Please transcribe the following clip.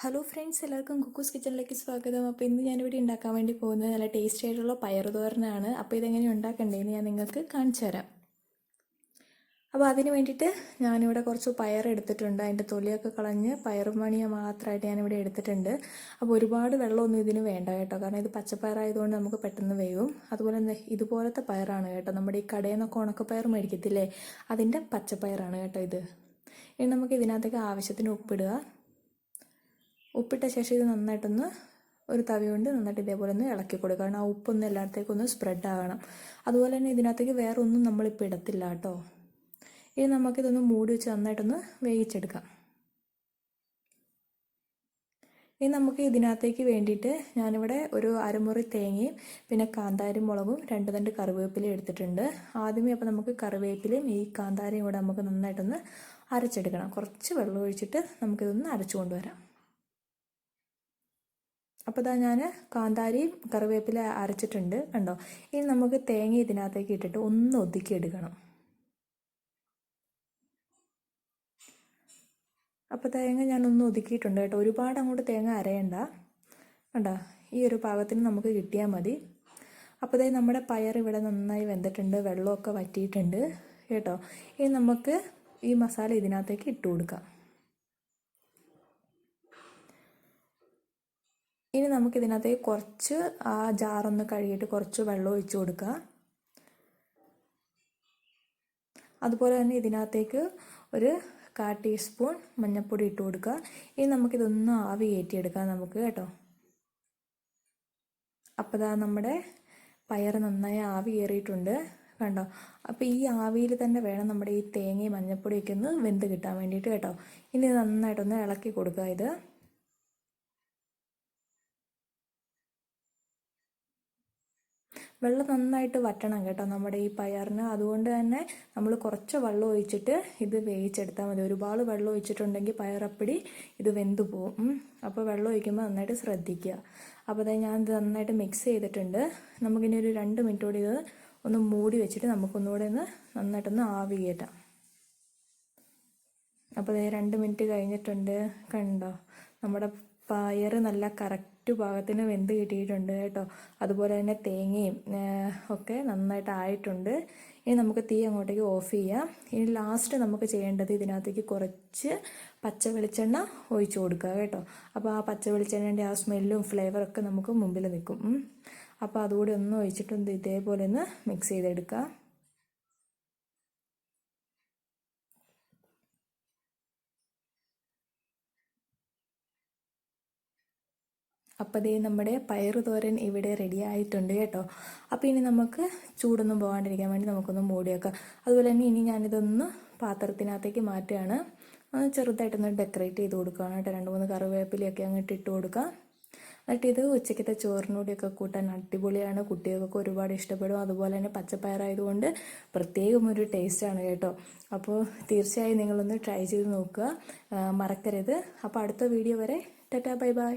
Hello friends, എല്ലാവർക്കും cuckoo's കിച്ചണിലേക്ക് സ്വാഗതം. അപ്പോൾ ഇന്ന് ഞാനിവിടെ ഉണ്ടാക്കാൻ വേണ്ടി പോകുന്നത് നല്ല ടേസ്റ്റി ആയിട്ടുള്ള പയറുതോരനാണ്. അപ്പോൾ ഇതെങ്ങനെ ഉണ്ടാക്കണ്ടേന്ന് ഞാൻ നിങ്ങൾക്ക് കാണിച്ചു തരാം. അപ്പോൾ അതിന് വേണ്ടിയിട്ട് ഞാനിവിടെ കുറച്ച് പയർ എടുത്തിട്ടുണ്ട്. അതിൻ്റെ തൊലിയൊക്കെ കളഞ്ഞ് പയറുമണിയെ മാത്രമായിട്ട് ഞാനിവിടെ എടുത്തിട്ടുണ്ട്. അപ്പോൾ ഒരുപാട് വെള്ളമൊന്നും ഇതിന് വേണ്ട കേട്ടോ, കാരണം ഇത് പച്ചപ്പയറായതുകൊണ്ട് നമുക്ക് പെട്ടെന്ന് വേവും. അതുപോലെ തന്നെ ഇതുപോലത്തെ പയറാണ് കേട്ടോ, നമ്മുടെ ഈ കടയിൽ നിന്നൊക്കെ ഉണക്കപ്പയർ മേടിക്കത്തില്ലേ, അതിൻ്റെ പച്ചപ്പയറാണ് കേട്ടോ ഇത്. ഇനി നമുക്ക് ഇതിനകത്തേക്ക് ആവശ്യത്തിന് ഉപ്പിടുക. ഉപ്പിട്ട ശേഷം ഇത് നന്നായിട്ടൊന്ന് ഒരു തവി കൊണ്ട് നന്നായിട്ട് ഇതേപോലെ ഒന്ന് ഇളക്കി കൊടുക്കുക. കാരണം ആ ഉപ്പൊന്ന് എല്ലായിടത്തേക്കും ഒന്ന് സ്പ്രെഡ് ആകണം. അതുപോലെ തന്നെ ഇതിനകത്തേക്ക് വേറെ ഒന്നും നമ്മളിപ്പോൾ ഇടത്തില്ല കേട്ടോ. ഇനി നമുക്കിതൊന്ന് മൂടി വെച്ച് നന്നായിട്ടൊന്ന് വേവിച്ചെടുക്കാം. ഇനി നമുക്ക് ഇതിനകത്തേക്ക് വേണ്ടിയിട്ട് ഞാനിവിടെ ഒരു അരമുറി തേങ്ങയും പിന്നെ കാന്താരി മുളകും 2 തണ്ട് കറിവേപ്പിലയും എടുത്തിട്ടുണ്ട്. ആദ്യമേ അപ്പോൾ നമുക്ക് കറിവേപ്പിലയും ഈ കാന്താരിയും കൂടെ നമുക്ക് നന്നായിട്ടൊന്ന് അരച്ചെടുക്കണം. കുറച്ച് വെള്ളം ഒഴിച്ചിട്ട് നമുക്കിതൊന്ന് അരച്ചു കൊണ്ടുവരാം. അപ്പോൾ ഇതാ ഞാൻ കാന്താരിയും കറിവേപ്പില അരച്ചിട്ടുണ്ട് കണ്ടോ. ഇനി നമുക്ക് തേങ്ങ ഇതിനകത്തേക്ക് ഇട്ടിട്ട് ഒന്ന് ഒതുക്കി എടുക്കണം. അപ്പോൾ തേങ്ങ ഞാനൊന്ന് ഒതുക്കിയിട്ടുണ്ട് കേട്ടോ. ഒരുപാട് അങ്ങോട്ട് തേങ്ങ അരയണ്ട കണ്ടോ, ഈ ഒരു പാകത്തിന് നമുക്ക് കിട്ടിയാൽ മതി. അപ്പോൾ ഇതേ നമ്മുടെ പയർ ഇവിടെ നന്നായി വെന്തിട്ടുണ്ട്, വെള്ളമൊക്കെ വറ്റിയിട്ടുണ്ട് കേട്ടോ. ഇനി നമുക്ക് ഈ മസാല ഇതിനകത്തേക്ക് ഇട്ട് കൊടുക്കാം. ഇനി നമുക്കിതിനകത്തേക്ക് കുറച്ച് ആ ജാറൊന്ന് കഴുകിയിട്ട് കുറച്ച് വെള്ളം ഒഴിച്ച് കൊടുക്കുക. അതുപോലെ തന്നെ ഇതിനകത്തേക്ക് ഒരു 1/4 ടീസ്പൂൺ മഞ്ഞൾപ്പൊടി ഇട്ട് കൊടുക്കുക. ഇനി നമുക്കിതൊന്ന് ആവി കയറ്റിയെടുക്കാം നമുക്ക് കേട്ടോ. അപ്പോൾ ഇതാ നമ്മുടെ പയർ നന്നായി ആവി കയറിയിട്ടുണ്ട് കണ്ടോ. അപ്പോൾ ഈ ആവിയിൽ തന്നെ വേണം നമ്മുടെ ഈ തേങ്ങയും മഞ്ഞൾപ്പൊടിയൊക്കെ ഒന്ന് വെന്ത് കിട്ടാൻ വേണ്ടിയിട്ട് കേട്ടോ. ഇനി നന്നായിട്ടൊന്ന് ഇളക്കി കൊടുക്കുക. ഇത് വെള്ളം നന്നായിട്ട് വറ്റണം കേട്ടോ നമ്മുടെ ഈ പയറിന്. അതുകൊണ്ട് തന്നെ നമ്മൾ കുറച്ച് വെള്ളം ഒഴിച്ചിട്ട് ഇത് വേവിച്ചെടുത്താൽ മതി. ഒരുപാട് വെള്ളം ഒഴിച്ചിട്ടുണ്ടെങ്കിൽ പയറപ്പടി ഇത് വെന്ത് പോവും. അപ്പോൾ വെള്ളം ഒഴിക്കുമ്പോൾ നന്നായിട്ട് ശ്രദ്ധിക്കുക. അപ്പോൾ അതായത് ഞാൻ ഇത് നന്നായിട്ട് മിക്സ് ചെയ്തിട്ടുണ്ട്. നമുക്കിനി ഒരു 2 മിനിറ്റ് കൂടി ഇത് ഒന്ന് മൂടി വെച്ചിട്ട് നമുക്കൊന്നുകൂടെ ഒന്ന് നന്നായിട്ടൊന്ന് ആവി കയറ്റാം. അപ്പോൾ 2 മിനിറ്റ് കഴിഞ്ഞിട്ടുണ്ട് കണ്ടോ. നമ്മുടെ പയർ നല്ല കറക്റ്റ് പാകത്തിന് വെന്ത് കിട്ടിയിട്ടുണ്ട് കേട്ടോ. അതുപോലെ തന്നെ തേങ്ങയും ഒക്കെ നന്നായിട്ട് ആയിട്ടുണ്ട്. ഇനി നമുക്ക് തീ അങ്ങോട്ടേക്ക് ഓഫ് ചെയ്യാം. ഇനി ലാസ്റ്റ് നമുക്ക് ചെയ്യേണ്ടത് ഇതിനകത്തേക്ക് കുറച്ച് പച്ച വെളിച്ചെണ്ണ ഒഴിച്ചു കൊടുക്കുക കേട്ടോ. അപ്പോൾ ആ പച്ച വെളിച്ചെണ്ണേൻ്റെ ആ സ്മെല്ലും ഫ്ലേവറൊക്കെ നമുക്ക് മുമ്പിൽ നിൽക്കും. അപ്പോൾ അതുകൂടി ഒന്ന് ഒഴിച്ചിട്ടൊന്ന് ഇതേപോലെ ഒന്ന് മിക്സ് ചെയ്തെടുക്കുക. അപ്പോൾ ദേ നമ്മുടെ പയറുതോരൻ ഇവിടെ റെഡി ആയിട്ടുണ്ട് കേട്ടോ. അപ്പോൾ ഇനി നമുക്ക് ചൂടൊന്നും പോകാണ്ടിരിക്കാൻ വേണ്ടി നമുക്കൊന്ന് മൂടി വെക്കാം. അതുപോലെ തന്നെ ഇനി ഞാനിതൊന്ന് പാത്രത്തിനകത്തേക്ക് മാറ്റുകയാണ്. ചെറുതായിട്ടൊന്ന് ഡെക്കറേറ്റ് ചെയ്ത് കൊടുക്കുകയാണ് കേട്ടോ. 2-3 കറിവേപ്പിലയൊക്കെ അങ്ങോട്ട് ഇട്ട് കൊടുക്കാം. എന്നിട്ട് ഇത് ഉച്ചക്കത്തെ ചോറിനൂടെയൊക്കെ കൂട്ടാൻ അടിപൊളിയാണ്. കുട്ടികൾക്കൊക്കെ ഒരുപാട് ഇഷ്ടപ്പെടും. അതുപോലെ തന്നെ പച്ചപ്പയറായതുകൊണ്ട് പ്രത്യേകം ഒരു ടേസ്റ്റാണ് കേട്ടോ. അപ്പോൾ തീർച്ചയായും നിങ്ങളൊന്ന് ട്രൈ ചെയ്ത് നോക്കുക, മറക്കരുത്. അപ്പോൾ അടുത്ത വീഡിയോ വരെ ടാറ്റാ ബൈ ബൈ.